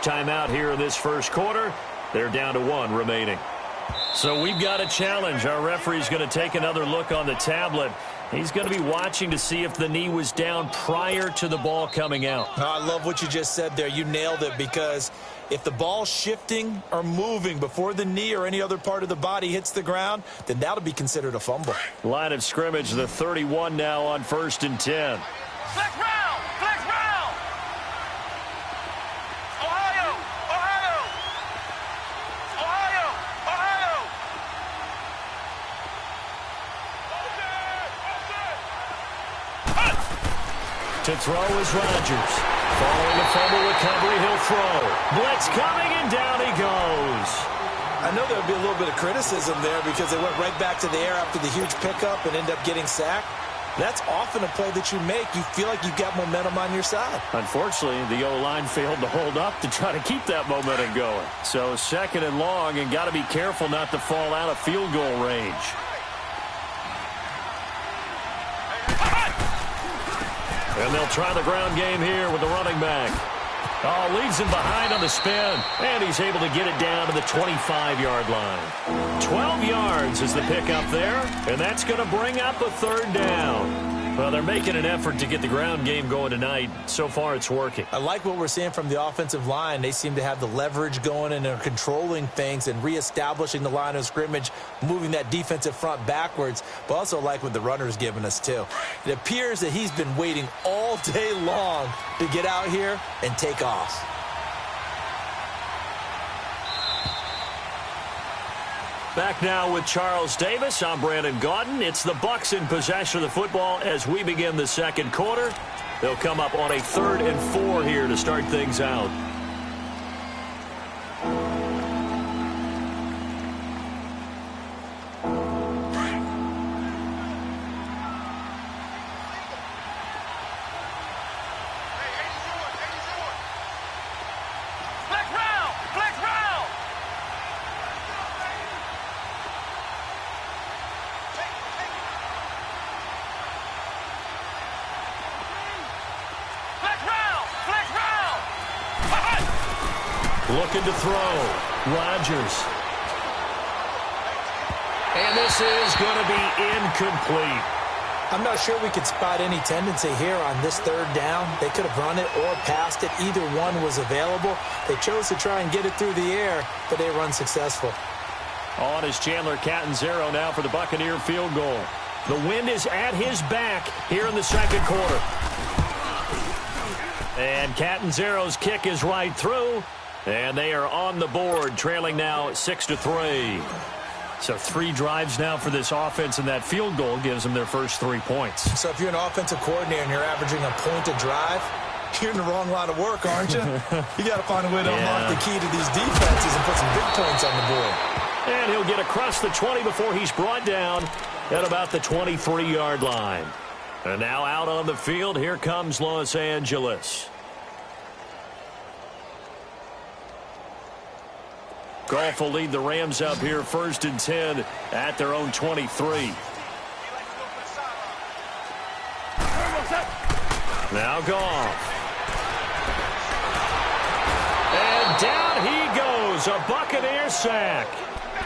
timeout here in this first quarter. They're down to 1 remaining. So we've got a challenge. Our referee's going to take another look on the tablet. He's going to be watching to see if the knee was down prior to the ball coming out. I love what you just said there. You nailed it, because if the ball's shifting or moving before the knee or any other part of the body hits the ground, then that'll be considered a fumble. Line of scrimmage, the 31 now on 1st and 10. Flex round! Flex round! Ohio! Ohio! Ohio! Ohio! To throw is Rodgers. Following a fumble recovery, he'll throw. Blitz coming, and down he goes. I know there would be a little bit of criticism there because they went right back to the air after the huge pickup and end up getting sacked. That's often a play that you make. You feel like you've got momentum on your side. Unfortunately, the O-line failed to hold up to try to keep that momentum going. So 2nd and long, and got to be careful not to fall out of field goal range. And they'll try the ground game here with the running back. Oh, leaves him behind on the spin. And he's able to get it down to the 25-yard line. 12 yards is the pickup there. And that's going to bring up a 3rd down. Well, they're making an effort to get the ground game going tonight. So far, it's working. I like what we're seeing from the offensive line. They seem to have the leverage going, and they're controlling things and reestablishing the line of scrimmage, moving that defensive front backwards, but also like what the runner's giving us, too. It appears that he's been waiting all day long to get out here and take off. Back now with Charles Davis. I'm Brandon Gaudin. It's the Bucs in possession of the football as we begin the 2nd quarter. They'll come up on a 3rd and 4 here to start things out. Looking to throw. Rodgers. And this is going to be incomplete. I'm not sure we could spot any tendency here on this 3rd down. They could have run it or passed it. Either one was available. They chose to try and get it through the air, but they were unsuccessful. On is Chandler Catanzaro now for the Buccaneer field goal. The wind is at his back here in the 2nd quarter. And Catanzaro's kick is right through. And they are on the board, trailing now 6-3. So 3 drives now for this offense, and that field goal gives them their first 3 points. So if you're an offensive coordinator and you're averaging a point a drive, you're in the wrong line of work, aren't you? You got to find a way to unlock the key to these defenses and put some big points on the board. And he'll get across the 20 before he's brought down at about the 23-yard line. And now out on the field, here comes Los Angeles. Goff will lead the Rams up here 1st and 10 at their own 23. Now Goff. And down he goes. A Buccaneer sack.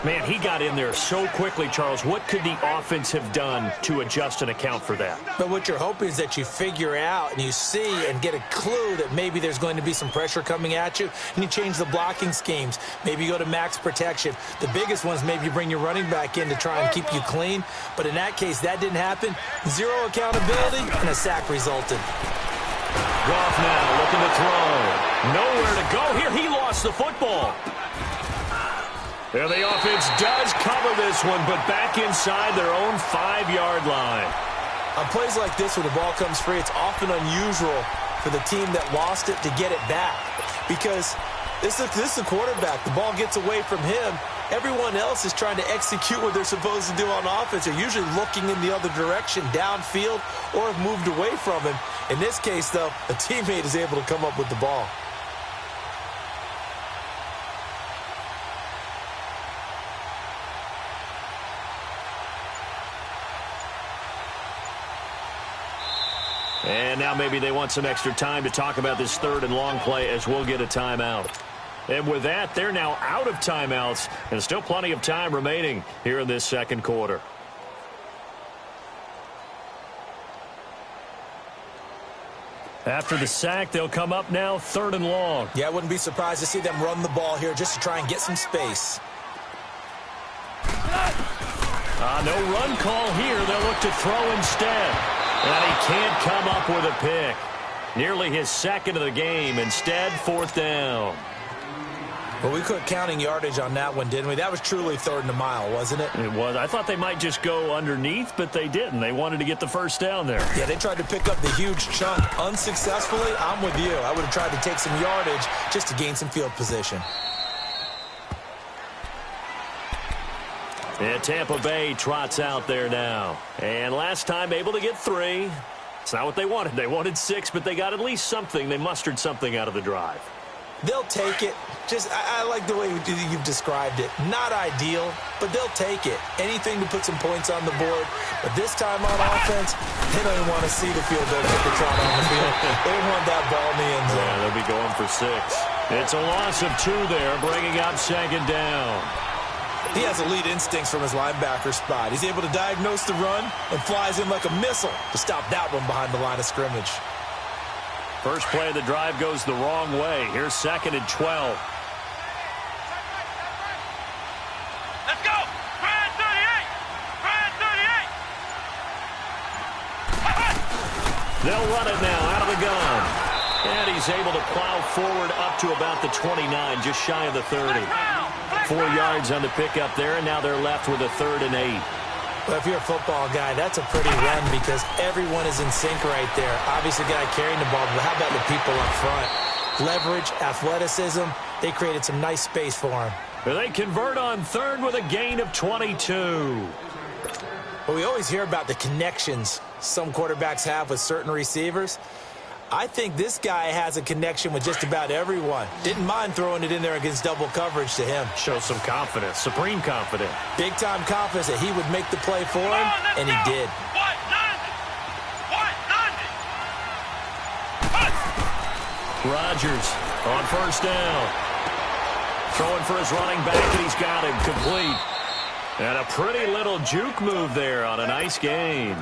Man, he got in there so quickly, Charles. What could the offense have done to adjust and account for that? But what you're hoping is that you figure out and you see and get a clue that maybe there's going to be some pressure coming at you, and you change the blocking schemes. Maybe you go to max protection. The biggest one is maybe you bring your running back in to try and keep you clean. But in that case, that didn't happen. 0 accountability, and a sack resulted. Goff now looking to throw. Nowhere to go here. He lost the football. And the offense does cover this one, but back inside their own 5-yard line. On plays like this, when the ball comes free, it's often unusual for the team that lost it to get it back. Because this is the quarterback. The ball gets away from him. Everyone else is trying to execute what they're supposed to do on offense. They're usually looking in the other direction, downfield, or have moved away from him. In this case, though, a teammate is able to come up with the ball. And now maybe they want some extra time to talk about this 3rd and long play as we'll get a timeout. And with that, they're now out of timeouts, and still plenty of time remaining here in this second quarter. After the sack, they'll come up now 3rd and long. Yeah, I wouldn't be surprised to see them run the ball here just to try and get some space. No run call here. They'll look to throw instead. And he can't come up with a pick. Nearly his second of the game. Instead, 4th down. Well, we quit counting yardage on that one, didn't we? That was truly 3rd and a mile, wasn't it? It was. I thought they might just go underneath, but they didn't. They wanted to get the first down there. Yeah, they tried to pick up the huge chunk unsuccessfully. I'm with you. I would have tried to take some yardage just to gain some field position. And Tampa Bay trots out there now. And last time able to get 3. It's not what they wanted. They wanted 6, but they got at least something. They mustered something out of the drive. They'll take it. I like the way you've described it. Not ideal, but they'll take it. Anything to put some points on the board. But this time on offense, they don't even want to see the field goal kicker trot on the field. They want that ball in the end zone. Yeah, they'll be going for 6. It's a loss of 2 there, bringing up 2nd down. He has elite instincts from his linebacker spot. He's able to diagnose the run and flies in like a missile to stop that one behind the line of scrimmage. First play of the drive goes the wrong way. Here's 2nd and 12. Let's go! Brand 38! Brand 38! They'll run it now out of the gun. And he's able to plow forward up to about the 29, just shy of the 30. 4 yards on the pickup there, and now they're left with a 3rd and 8. Well, if you're a football guy, that's a pretty run because everyone is in sync right there. Obviously, the guy carrying the ball, but how about the people up front? Leverage, athleticism, they created some nice space for him. They convert on 3rd with a gain of 22. Well, we always hear about the connections some quarterbacks have with certain receivers. I think this guy has a connection with just about everyone. Didn't mind throwing it in there against double coverage to him. Shows some confidence, supreme confidence. Big-time confidence that he would make the play for him, and he did. Rodgers on 1st down. Throwing for his running back, and he's got him complete. And a pretty little juke move there on a nice gain.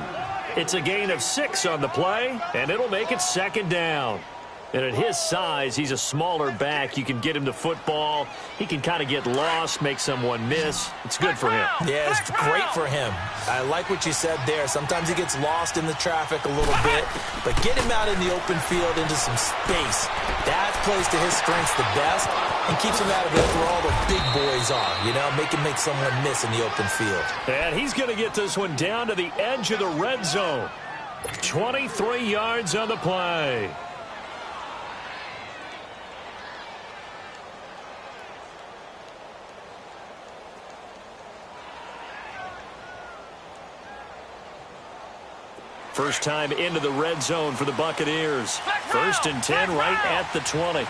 It's a gain of 6 on the play, and it'll make it 2nd down. And at his size, he's a smaller back. You can get him to football. He can kind of get lost, make someone miss. It's good for him. Yeah, it's great for him. I like what you said there. Sometimes he gets lost in the traffic a little bit, but get him out in the open field into some space. That plays to his strengths the best and keeps him out of it where all the big boys are, you know, make someone miss in the open field. And he's going to get this one down to the edge of the red zone. 23 yards on the play. First time into the red zone for the Buccaneers. 1st and 10 right at the 20.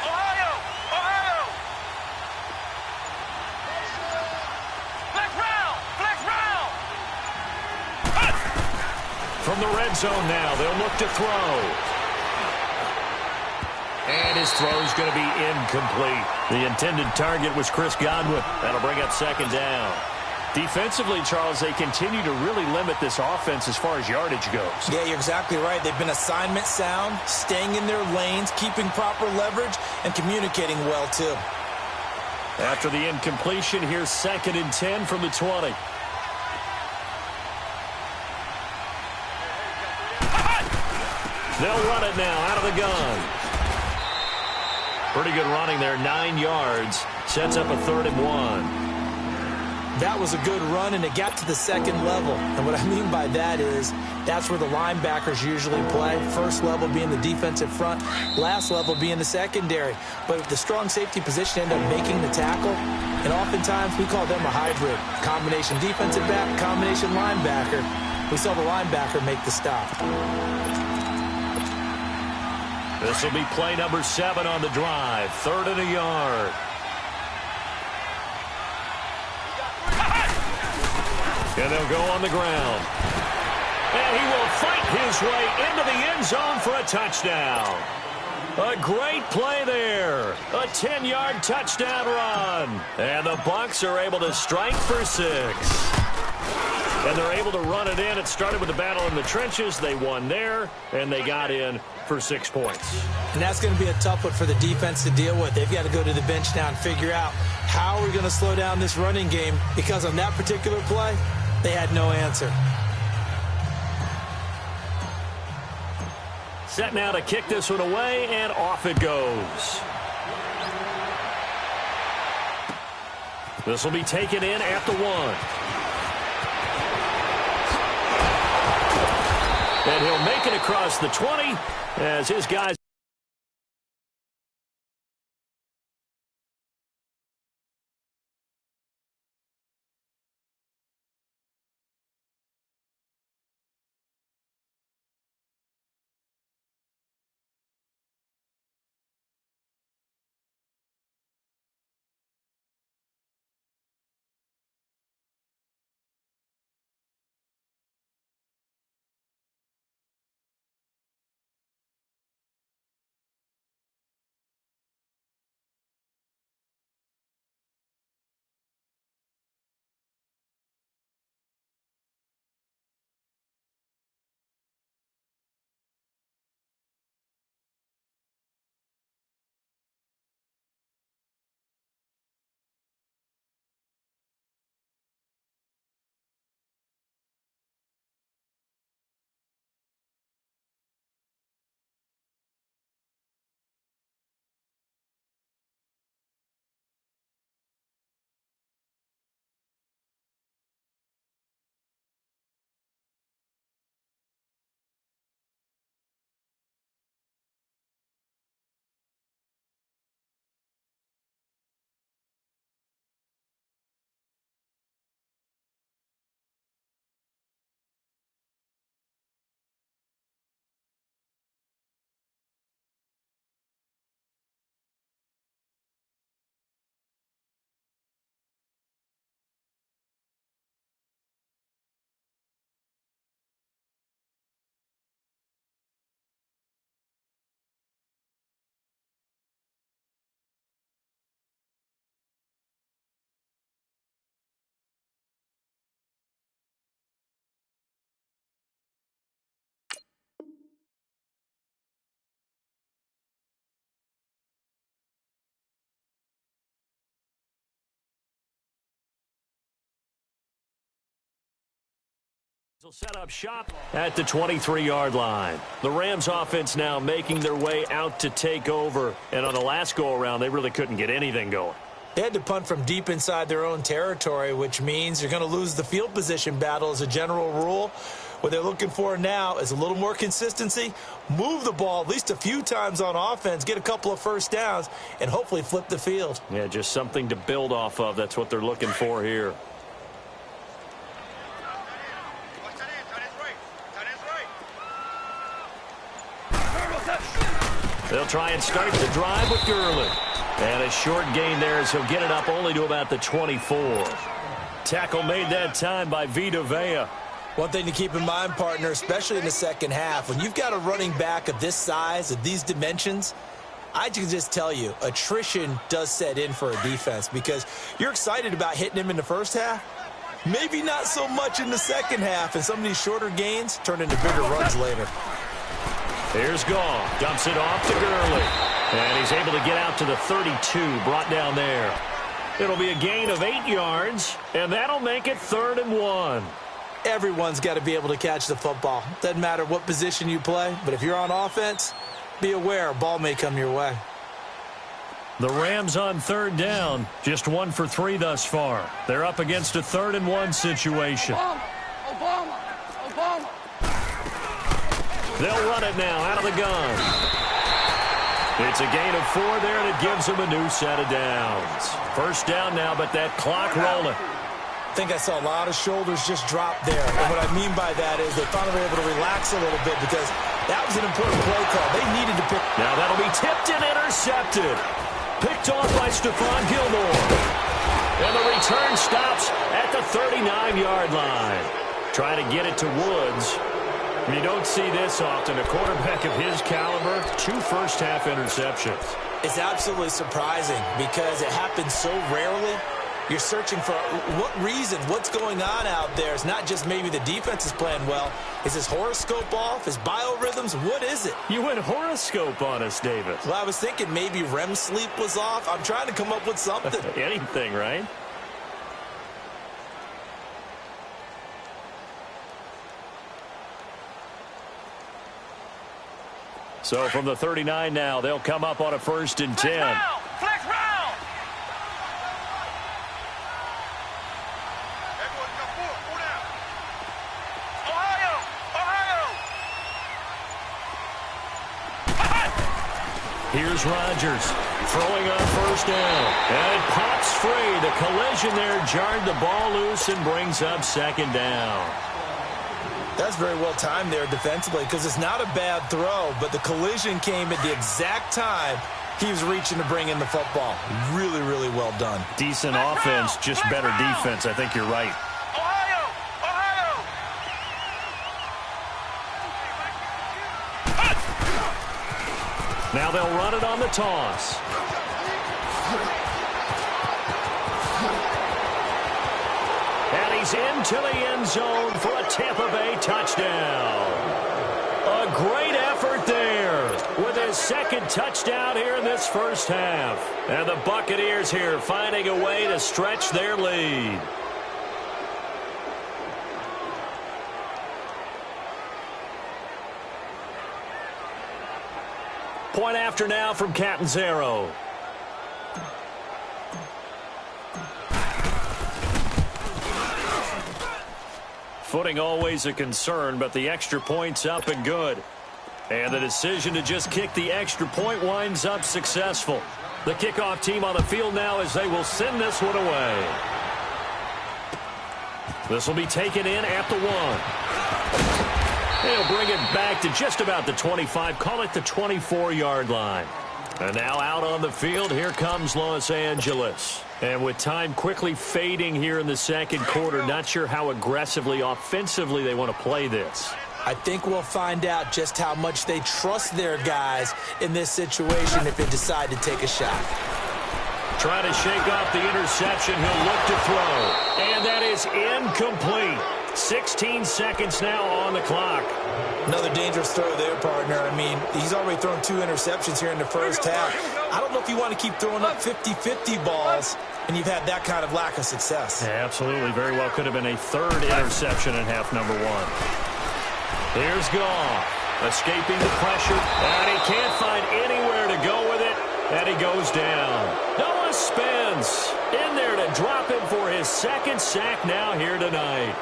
Ohio! Ohio! Flex round! Flex round! From the red zone now, they'll look to throw. And his throw's going to be incomplete. The intended target was Chris Godwin. That'll bring up 2nd down. Defensively, Charles, they continue to really limit this offense as far as yardage goes. Yeah, you're exactly right. They've been assignment sound, staying in their lanes, keeping proper leverage, and communicating well, too. After the incompletion, here's 2nd and 10 from the 20. They'll run it now out of the gun. Pretty good running there, 9 yards. Sets up a 3rd and 1. That was a good run, and it got to the 2nd level. And what I mean by that is that's where the linebackers usually play. First level being the defensive front, last level being the secondary. But the strong safety position ended up making the tackle, and oftentimes we call them a hybrid. Combination defensive back, combination linebacker. We saw the linebacker make the stop. This will be play number 7 on the drive. 3rd and a yard. And they'll go on the ground. And he will fight his way into the end zone for a touchdown. A great play there. A 10-yard touchdown run. And the Bucs are able to strike for 6. And they're able to run it in. It started with a battle in the trenches. They won there, and they got in for 6 points. And that's going to be a tough one for the defense to deal with. They've got to go to the bench now and figure out how are we going to slow down this running game, because on that particular play, they had no answer. Set now to kick this one away, and off it goes. This will be taken in at the 1. And he'll make it across the 20 as his guys. Will set up shop at the 23-yard line. The Rams offense now making their way out to take over. And on the last go-around, they really couldn't get anything going. They had to punt from deep inside their own territory, which means you're going to lose the field position battle as a general rule. What they're looking for now is a little more consistency, move the ball at least a few times on offense, get a couple of first downs, and hopefully flip the field. Yeah, just something to build off of. That's what they're looking for here. They'll try and start the drive with Gurley. And a short gain there as he'll get it up only to about the 24. Tackle made that time by Vita Vea. One thing to keep in mind, partner, especially in the second half, when you've got a running back of this size, of these dimensions, I can just tell you, attrition does set in for a defense because you're excited about hitting him in the first half. Maybe not so much in the second half, and some of these shorter gains turn into bigger runs later. Here's Goff, dumps it off to Gurley. And he's able to get out to the 32, brought down there. It'll be a gain of 8 yards, and that'll make it 3rd and 1. Everyone's got to be able to catch the football. Doesn't matter what position you play, but if you're on offense, be aware a ball may come your way. The Rams on 3rd down, just 1 for 3 thus far. They're up against a 3rd and 1 situation. Obama. They'll run it now out of the gun. It's a gain of 4 there, and it gives them a new set of downs. First down now, but that clock rolling. I think I saw a lot of shoulders just drop there. And what I mean by that is they finally were able to relax a little bit because that was an important play call. They needed to pick. Now that'll be tipped and intercepted. Picked off by Stephon Gilmore. And the return stops at the 39-yard line. Trying to get it to Woods. You don't see this often. A quarterback of his caliber, 2 first-half interceptions. It's absolutely surprising because it happens so rarely. You're searching for what reason, what's going on out there. It's not just maybe the defense is playing well. Is his horoscope off? His biorhythms? What is it? You went horoscope on us, David. Well, I was thinking maybe REM sleep was off. I'm trying to come up with something. Anything, right? So from the 39 now, they'll come up on a 1st and 10. Flex round. Ohio. Here's Rodgers throwing on 1st down. And it pops free. The collision there jarred the ball loose and brings up 2nd down. That's very well timed there defensively because it's not a bad throw, but the collision came at the exact time he was reaching to bring in the football. Really, really well done. Decent offense, just better defense. I think you're right. Ohio. Now they'll run it on the toss. And he's into the end zone for a Tampa Bay touchdown. A great effort there with his 2nd touchdown here in this 1st half. And the Buccaneers here finding a way to stretch their lead. Point after now from Catanzaro. Footing always a concern, but the extra point's up and good. And the decision to just kick the extra point winds up successful. The kickoff team on the field now as they will send this one away. This will be taken in at the 1. They'll bring it back to just about the 25, call it the 24-yard line. And now out on the field, here comes Los Angeles. And with time quickly fading here in the 2nd quarter, not sure how aggressively, offensively they want to play this. I think we'll find out just how much they trust their guys in this situation if they decide to take a shot. Trying to shake off the interception, he'll look to throw. And that is incomplete. 16 seconds now on the clock. Another dangerous throw there, partner. I mean, he's already thrown 2 interceptions here in the 1st half. I don't know if you want to keep throwing up 50-50 balls, and you've had that kind of lack of success. Yeah, absolutely. Very well could have been a 3rd interception in half number 1. Here's Goff, escaping the pressure, and he can't find anywhere to go with it, and he goes down. Noah Spence in there to drop him for his 2nd sack now here tonight.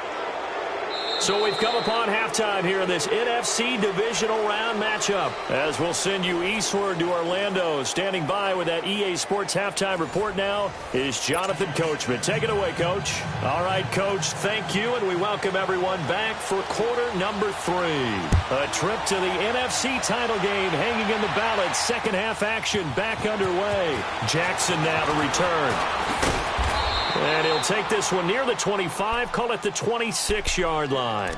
So we've come upon halftime here in this NFC divisional round matchup. As we'll send you eastward to Orlando. Standing by with that EA Sports halftime report now is Jonathan Coachman. Take it away, Coach. All right, Coach, thank you, and we welcome everyone back for quarter number 3. A trip to the NFC title game hanging in the balance. 2nd half action back underway. Jackson now to return. And he'll take this one near the 25, call it the 26-yard line.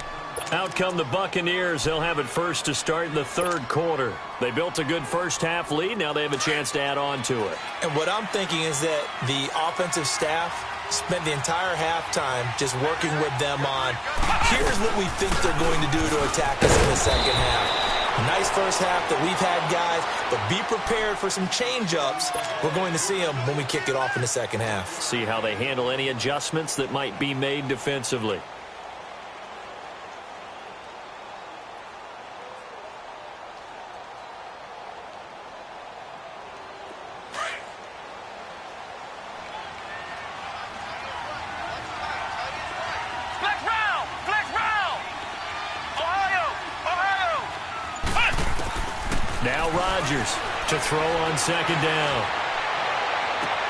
Out come the Buccaneers. They'll have it first to start in the 3rd quarter. They built a good 1st half lead. Now they have a chance to add on to it. And what I'm thinking is that the offensive staff spent the entire halftime just working with them on, here's what we think they're going to do to attack us in the 2nd half. Nice 1st half that we've had, guys, but be prepared for some change-ups. We're going to see them when we kick it off in the 2nd half. See how they handle any adjustments that might be made defensively. Now Rodgers to throw on 2nd down.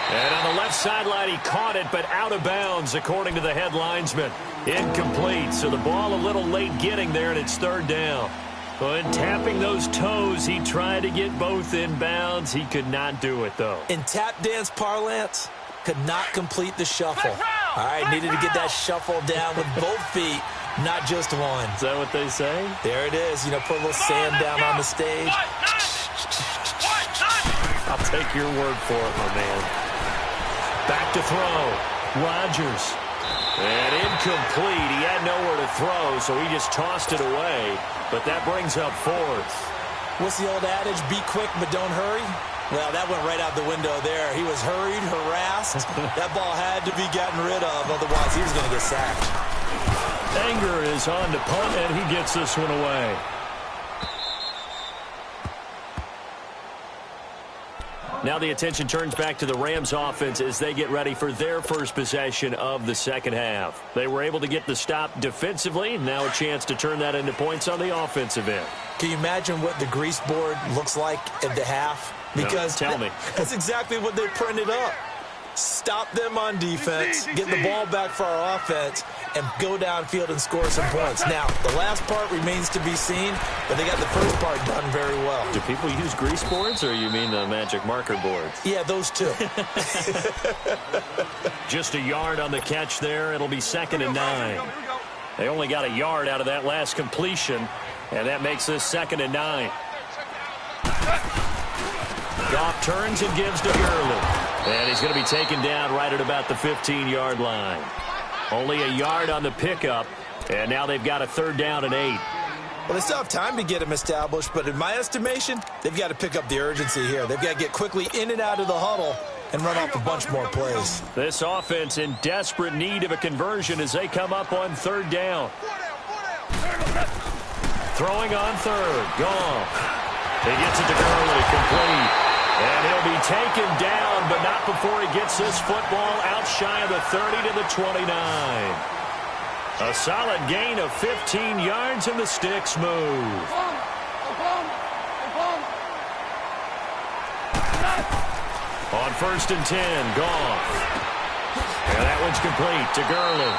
And on the left sideline, he caught it, but out of bounds, according to the head linesman. Incomplete, so the ball a little late getting there, and it's 3rd down. But tapping those toes, he tried to get both in bounds. He could not do it, though. In tap dance parlance, could not complete the shuffle. All right, needed to get that shuffle down with both feet. Not just one. Is that what they say? There it is. You know, put a little sand down on the stage. I'll take your word for it, my man. Back to throw. Rodgers. And incomplete. He had nowhere to throw, so he just tossed it away. But that brings up fourth. What's the old adage? Be quick, but don't hurry. Well, that went right out the window there. He was hurried, harassed. That ball had to be gotten rid of, otherwise he was going to get sacked. Anger is on to punt, and he gets this one away. Now the attention turns back to the Rams offense as they get ready for their first possession of the second half. They were able to get the stop defensively. Now a chance to turn that into points on the offensive end. Can you imagine what the grease board looks like at the half? Because no, tell me. That's exactly what they printed up. Stop them on defense, get the ball back for our offense, and go downfield and score some points. Now, the last part remains to be seen, but they got the first part done very well. Do people use grease boards, or you mean the magic marker boards? Yeah, those two. Just a yard on the catch there. It'll be 2nd and 9. They only got a yard out of that last completion, and that makes this 2nd and 9. Goff turns and gives to Gurley. And he's going to be taken down right at about the 15-yard line. Only a yard on the pickup, and now they've got a 3rd down and 8. Well, they still have time to get him established, but in my estimation, they've got to pick up the urgency here. They've got to get quickly in and out of the huddle and run off a bunch more plays. This offense in desperate need of a conversion as they come up on 3rd down. Throwing on 3rd. Goff. He gets it to Gurley, complete. And he'll be taken down, but not before he gets this football out shy of the 30 to the 29. A solid gain of 15 yards, and the sticks move. On 1st and 10, Goff. And that one's complete to Gurley.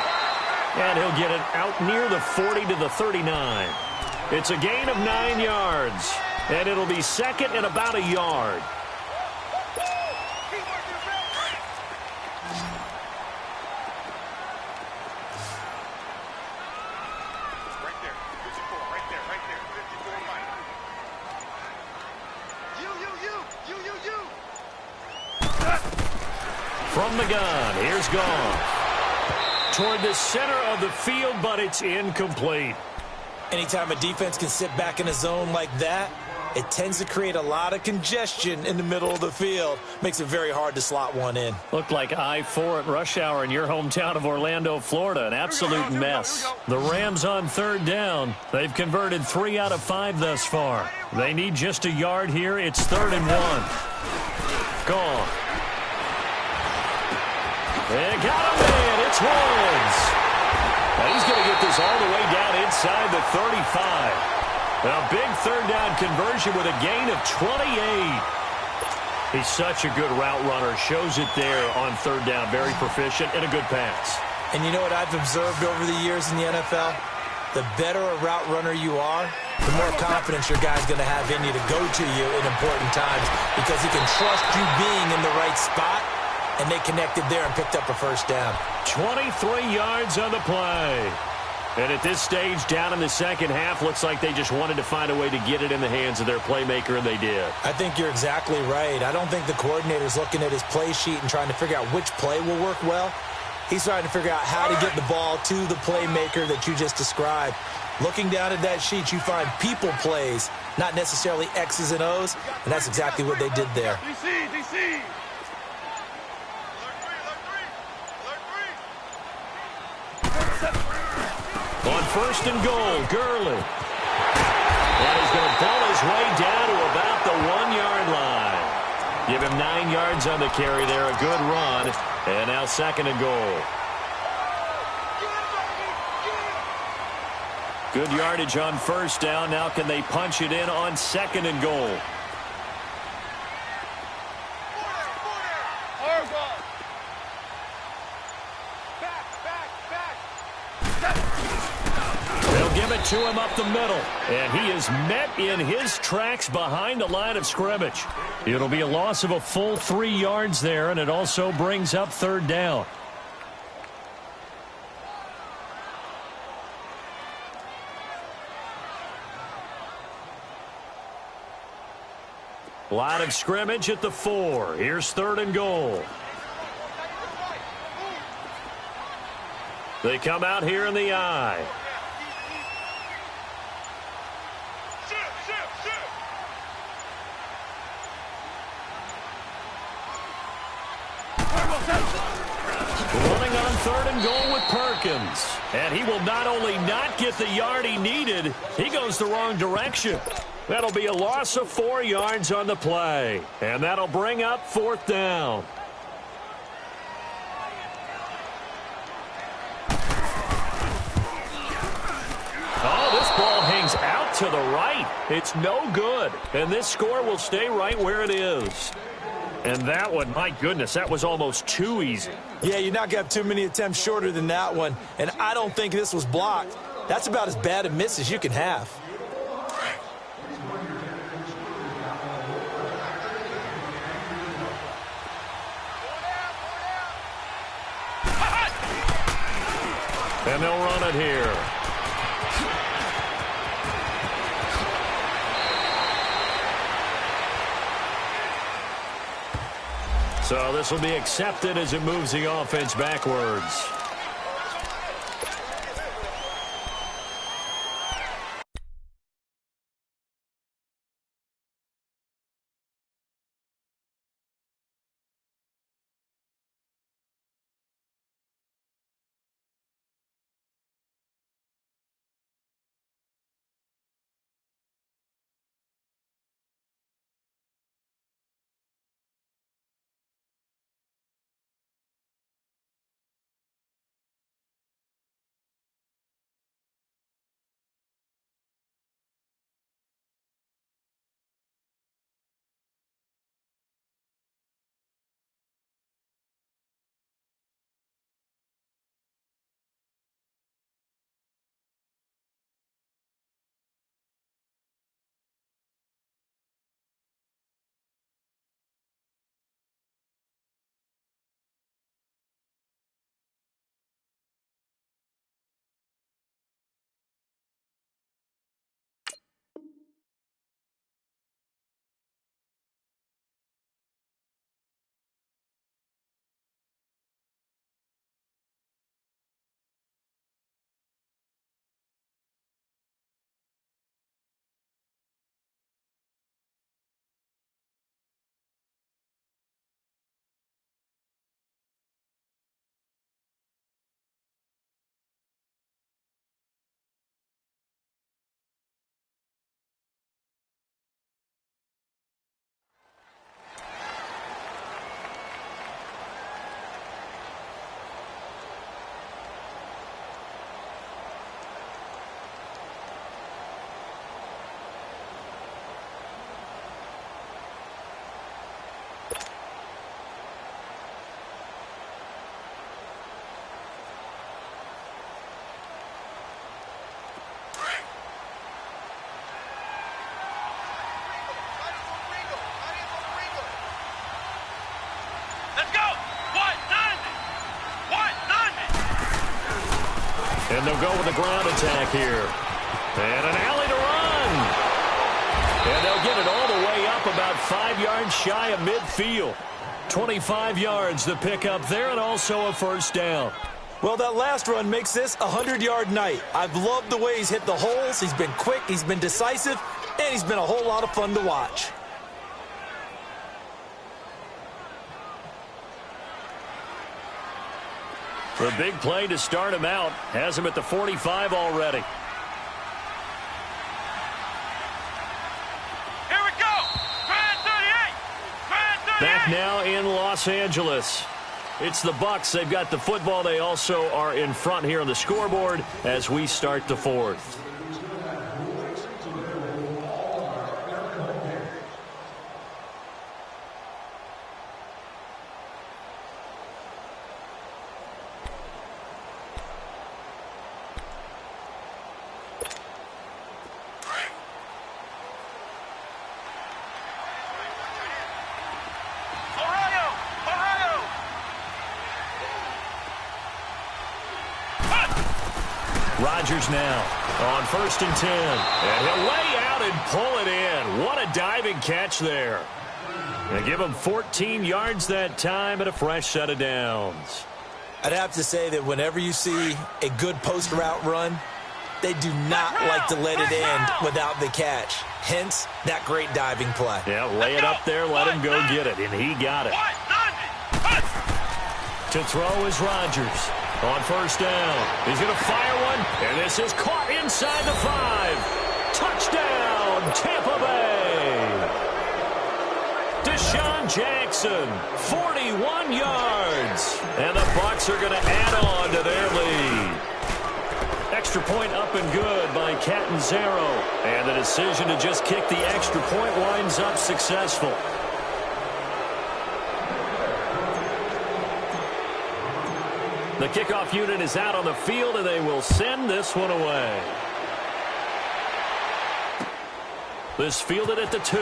And he'll get it out near the 40 to the 39. It's a gain of 9 yards, and it'll be 2nd and about a yard. From the gun, here's Goff. Toward the center of the field, but it's incomplete. Anytime a defense can sit back in a zone like that, it tends to create a lot of congestion in the middle of the field. Makes it very hard to slot one in. Looked like I-4 at rush hour in your hometown of Orlando, Florida. An absolute mess. The Rams on 3rd down. They've converted 3 out of 5 thus far. They need just a yard here. It's 3rd and 1. Goff. They got him in. It's Woods. Now he's going to get this all the way down inside the 35. A big 3rd down conversion with a gain of 28. He's such a good route runner. Shows it there on 3rd down. Very proficient and a good pass. And you know what I've observed over the years in the NFL? The better a route runner you are, the more confidence your guy's going to have in you to go to you in important times because he can trust you being in the right spot. And they connected there and picked up a 1st down. 23 yards on the play. And at this stage, down in the second half, looks like they just wanted to find a way to get it in the hands of their playmaker, and they did. I think you're exactly right. I don't think the coordinator's looking at his play sheet and trying to figure out which play will work well. He's trying to figure out how to get the ball to the playmaker that you just described. Looking down at that sheet, you find people plays, not necessarily X's and O's, and that's exactly what they did there. DC. On 1st and goal, Gurley. And he's going to pull his way down to about the 1-yard line. Give him 9 yards on the carry there. A good run. And now 2nd and goal. Good yardage on 1st down. Now can they punch it in on 2nd and goal? Give it to him up the middle, and he is met in his tracks behind the line of scrimmage. It'll be a loss of a full 3 yards there, and it also brings up 3rd down. Line of scrimmage at the 4. Here's 3rd and goal. They come out here in the I. Running on 3rd and goal with Perkins. And he will not only not get the yard he needed, he goes the wrong direction. That'll be a loss of 4 yards on the play. And that'll bring up 4th down. Oh, this ball hangs out to the right. It's no good. And this score will stay right where it is. And that one, my goodness, that was almost too easy. Yeah, you're not going to have too many attempts shorter than that one. And I don't think this was blocked. That's about as bad a miss as you can have. And they'll run it here. So this will be accepted as it moves the offense backwards. And they'll go with a ground attack here. And an alley to run. And they'll get it all the way up about 5 yards shy of midfield. 25 yards the pickup there, and also a 1st down. Well, that last run makes this a 100-yard night. I've loved the way he's hit the holes. He's been quick, he's been decisive, and he's been a whole lot of fun to watch. The big play to start him out has him at the 45 already. Here we go. Grand 38. Grand 38. Back now in Los Angeles. It's the Bucs. They've got the football. They also are in front here on the scoreboard as we start the 4th. Rodgers now on 1st and 10. And he'll lay out and pull it in. And what a diving catch there. They give him 14 yards that time and a fresh set of downs. I'd have to say that whenever you see a good post route run, they do not like to let it end without the catch. Hence, that great diving play. Yeah, lay it up there, let him go get it, and he got it. To throw is Rodgers. On first down, he's going to fire one, and this is caught inside the 5. Touchdown, Tampa Bay. Deshaun Jackson, 41 yards. And the Bucs are going to add on to their lead. Extra point up and good by Catanzaro. And the decision to just kick the extra point winds up successful. The kickoff unit is out on the field, and they will send this one away. This fielded at the 2.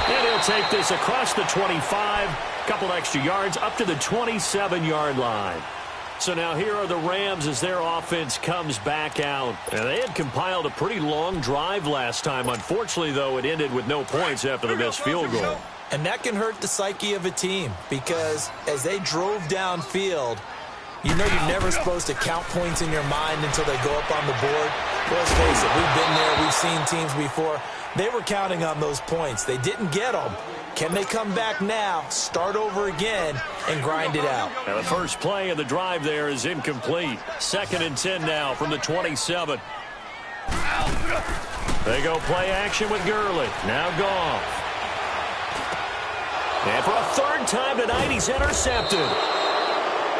And he'll take this across the 25. Couple extra yards up to the 27-yard line. So now here are the Rams as their offense comes back out. And they had compiled a pretty long drive last time. Unfortunately, though, it ended with no points after the missed field goal. And that can hurt the psyche of a team because as they drove downfield, you know you're never supposed to count points in your mind until they go up on the board. Let's face it, we've been there, we've seen teams before. They were counting on those points. They didn't get them. Can they come back now, start over again, and grind it out? Now the first play of the drive there is incomplete. 2nd and 10 now from the 27. They go play action with Gurley. Now Goff. And for a 3rd time tonight, he's intercepted.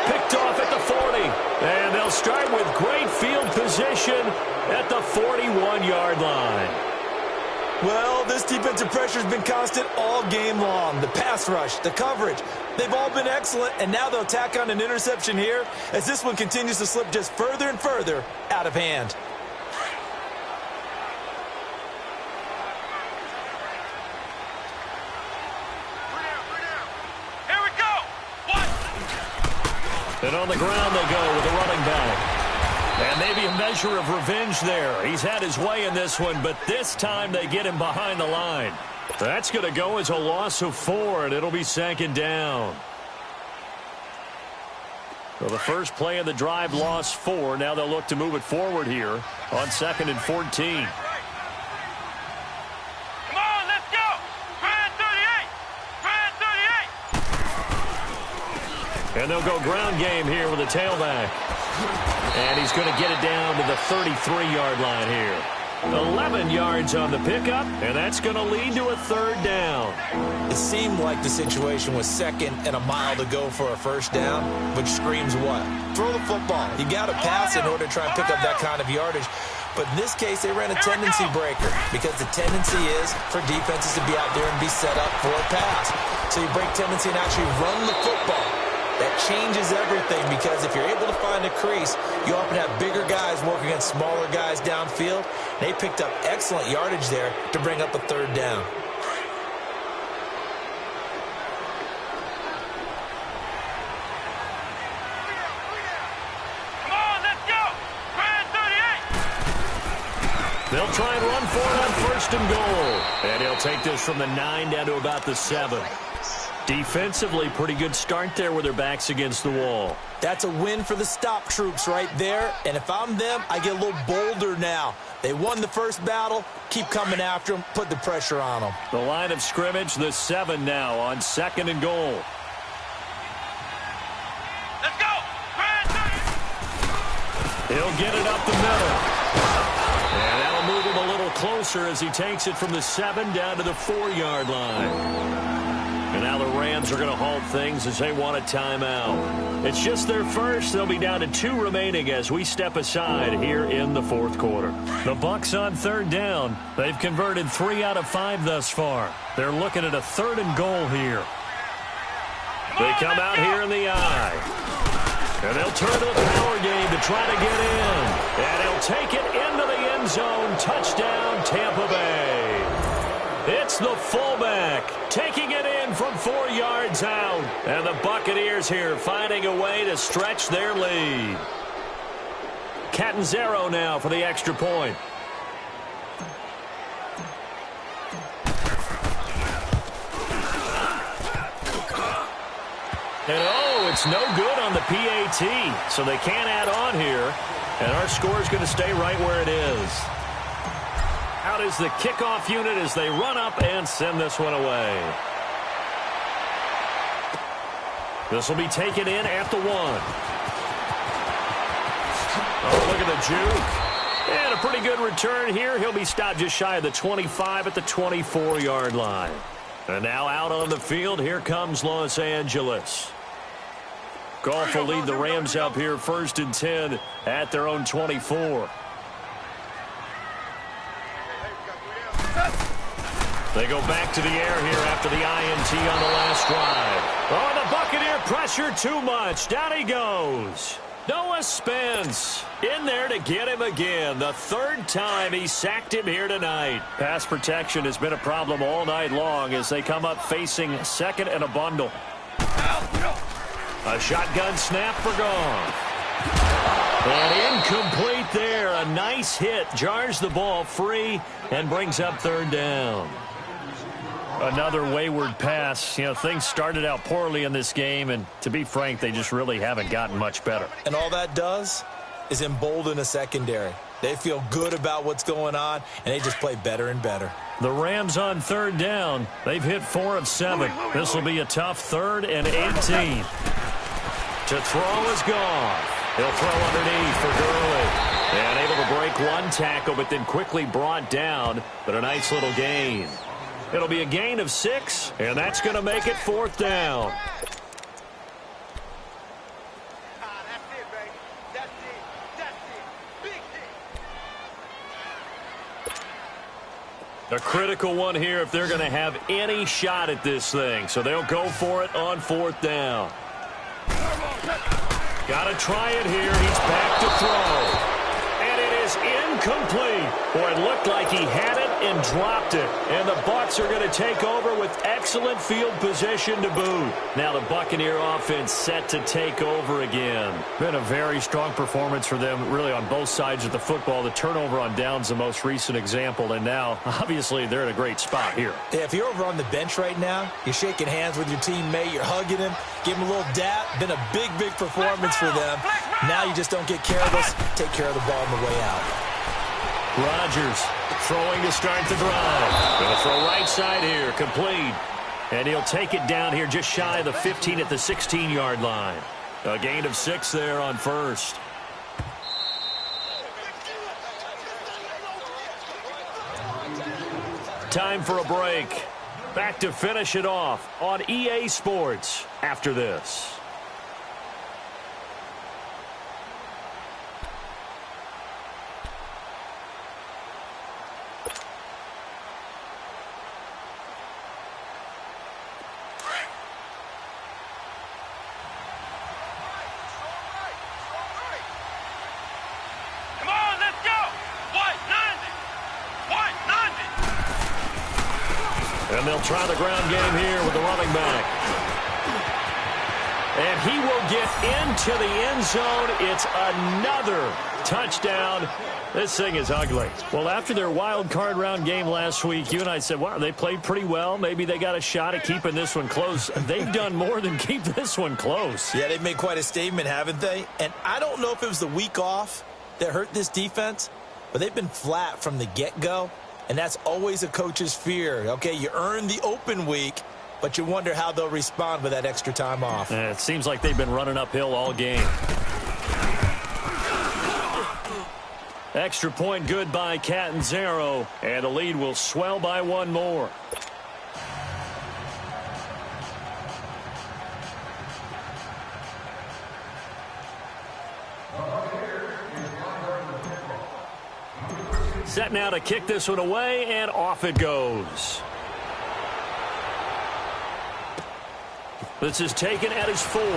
Picked off at the 40. And they'll start with great field position at the 41-yard line. Well, this defensive pressure has been constant all game long. The pass rush, the coverage, they've all been excellent, and now they'll tack on an interception here as this one continues to slip just further and further out of hand. Here we go. And on the ground they go with the running back. And maybe a measure of revenge there. He's had his way in this one, but this time they get him behind the line. That's going to go as a loss of 4, and it'll be 2nd down. So the first play of the drive lost 4. Now they'll look to move it forward here on 2nd and 14. Come on, let's go. Try 38. And they'll go ground game here with a tailback. And he's going to get it down to the 33-yard line here. 11 yards on the pickup, and that's going to lead to a 3rd down. It seemed like the situation was 2nd and a mile to go for a 1st down, which screams what? Throw the football. You got to pass in order to try and pick up that kind of yardage. But in this case, they ran a tendency breaker because the tendency is for defenses to be out there and be set up for a pass. So you break tendency and actually run the football. That changes everything because if you're able to find a crease, you often have bigger guys working against smaller guys downfield. They picked up excellent yardage there to bring up a 3rd down. Come on, let's go. Try 38. They'll try and run for it on 1st and goal. And he'll take this from the 9 down to about the 7. Defensively, pretty good start there with their backs against the wall. That's a win for the stop troops right there. And if I'm them, I get a little bolder now. They won the first battle. Keep coming after them. Put the pressure on them. The line of scrimmage, the 7 now on 2nd and goal. Let's go. Try 30. He'll get it up the middle. And that'll move him a little closer as he takes it from the 7 down to the 4-yard line. And now the Rams are going to halt things as they want a timeout. It's just their first. They'll be down to 2 remaining as we step aside here in the 4th quarter. The Bucs on 3rd down. They've converted 3 out of 5 thus far. They're looking at a 3rd and goal here. They come out here in the eye. And they'll turn to the power game to try to get in. And he'll take it into the end zone. Touchdown, Tampa Bay. It's the fullback taking it in from 4 yards out. And the Buccaneers here finding a way to stretch their lead. Catanzaro now for the extra point. And oh, it's no good on the PAT, so they can't add on here. And our score is going to stay right where it is. Out is the kickoff unit as they run up and send this one away. This will be taken in at the 1. Oh, look at the juke. And a pretty good return here. He'll be stopped just shy of the 25 at the 24-yard line. And now out on the field, here comes Los Angeles. Goff will lead the Rams up here 1st and 10 at their own 24. They go back to the air here after the INT on the last drive. Oh, the Buccaneer pressure too much. Down he goes. Noah Spence in there to get him again. The 3rd time he sacked him here tonight. Pass protection has been a problem all night long as they come up facing 2nd and a bundle. A shotgun snap for Goff. And incomplete there. A nice hit. Jars the ball free and brings up 3rd down. Another wayward pass. You know, things started out poorly in this game, and to be frank, they just really haven't gotten much better. And all that does is embolden a secondary. They feel good about what's going on, and they just play better and better. The Rams on 3rd down. They've hit 4 of 7. This will be a tough 3rd and 18. To throw is Goff. He'll throw underneath for Gurley. And able to break one tackle, but then quickly brought down. But a nice little gain. It'll be a gain of 6, and that's going to make it 4th down. A critical one here if they're going to have any shot at this thing. So they'll go for it on 4th down. Got to try it here. He's back to throw. And it is incomplete. Boy, it looked like he had it and dropped it. And the Bucs are going to take over with excellent field position to boot. Now the Buccaneer offense set to take over again. Been a very strong performance for them, really, on both sides of the football. The turnover on downs the most recent example, and now, obviously, they're in a great spot here. Yeah, if you're over on the bench right now, you're shaking hands with your teammate, you're hugging him, give him a little dap. Been a big, big performance for them. Now you just don't get careless. Take care of the ball on the way out. Rodgers throwing to start the drive. Going to throw right side here, complete. And he'll take it down here just shy of the 15 at the 16-yard line. A gain of 6 there on 1st. Time for a break. Back to finish it off on EA Sports after this. And they'll try the ground game here with the running back. And he will get into the end zone. It's another touchdown. This thing is ugly. Well, after their wild card round game last week, you and I said, wow, they played pretty well. Maybe they got a shot at keeping this one close. They've done more than keep this one close. Yeah, they've made quite a statement, haven't they? And I don't know if it was the week off that hurt this defense, but they've been flat from the get-go. And that's always a coach's fear. Okay, you earn the open week, but you wonder how they'll respond with that extra time off. It seems like they've been running uphill all game. Extra point good by Catanzaro, and the lead will swell by 1 more. Set now to kick this one away, and off it goes. This is taken at his 4. And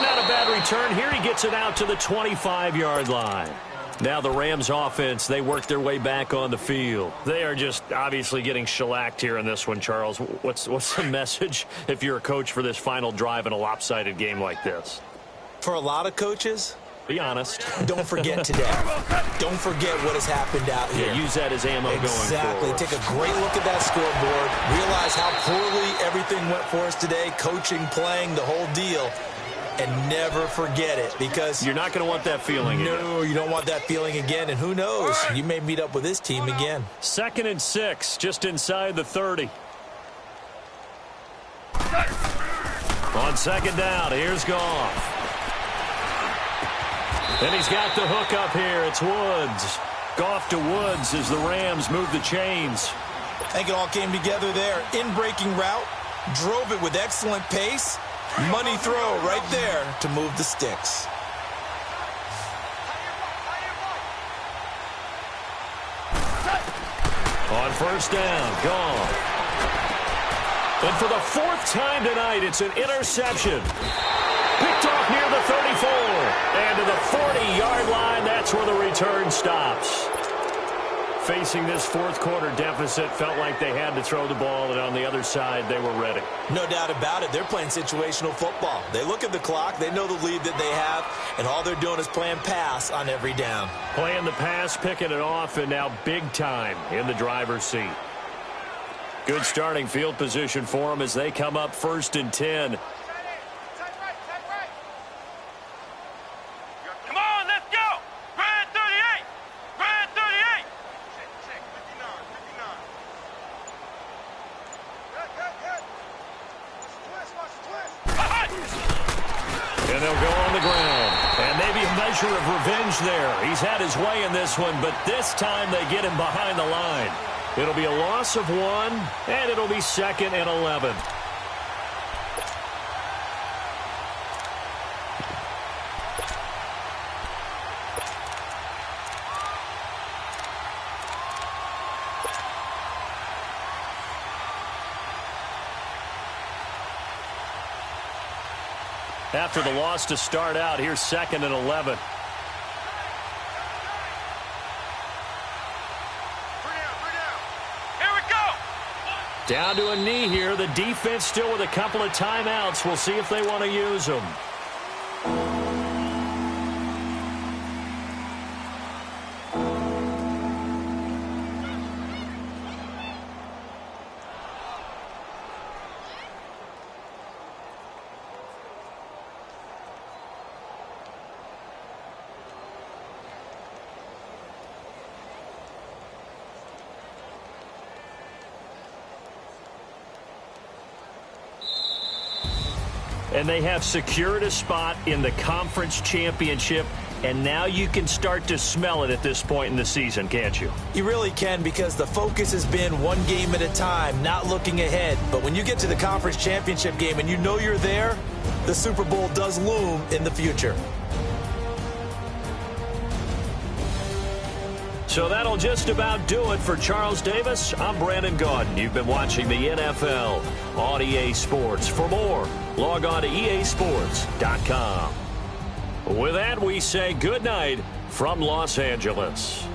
not a bad return here. He gets it out to the 25-yard line. Now the Rams offense, they work their way back on the field. They are just obviously getting shellacked here in this one, Charles. What's the message if you're a coach for this final drive in a lopsided game like this? For a lot of coaches, Be honest. Don't forget today. Don't forget what has happened out here. Yeah, use that as ammo going forward. Exactly. Take a great look at that scoreboard. Realize how poorly everything went for us today. Coaching, playing, the whole deal. And never forget it, because you're not going to want that feeling again. No, you don't want that feeling again. And who knows? You may meet up with this team again. 2nd and 6, just inside the 30. On 2nd down, here's Goff. And he's got the hook up here. It's Woods. Goff to Woods as the Rams move the chains. I think it all came together there. In-breaking route, drove it with excellent pace. Money throw right there to move the sticks. On 1st down, Goff. And for the 4th time tonight, it's an interception. Picked off near the 34. And to the 40-yard line, that's where the return stops. Facing this 4th quarter deficit, felt like they had to throw the ball, and on the other side, they were ready. No doubt about it. They're playing situational football. They look at the clock. They know the lead that they have, and all they're doing is playing pass on every down. Playing the pass, picking it off, and now big time in the driver's seat. Good starting field position for them as they come up 1st and 10. Come on, let's go. Brand 38. Brand 38. And they'll go on the ground. And maybe a measure of revenge there. He's had his way in this one, but this time they get him behind the line. It'll be a loss of 1, and it'll be 2nd and 11. After the loss to start out, here's 2nd and 11. Down to a knee here. The defense still with a couple of timeouts. We'll see if they want to use them. And they have secured a spot in the conference championship, and now you can start to smell it at this point in the season, can't you? You really can, because the focus has been one game at a time, not looking ahead. But when you get to the conference championship game and you know you're there, the Super Bowl does loom in the future. So that'll just about do it for Charles Davis. I'm Brandon Gaudin. You've been watching the NFL on EA Sports. For more, log on to easports.com. With that, we say good night from Los Angeles.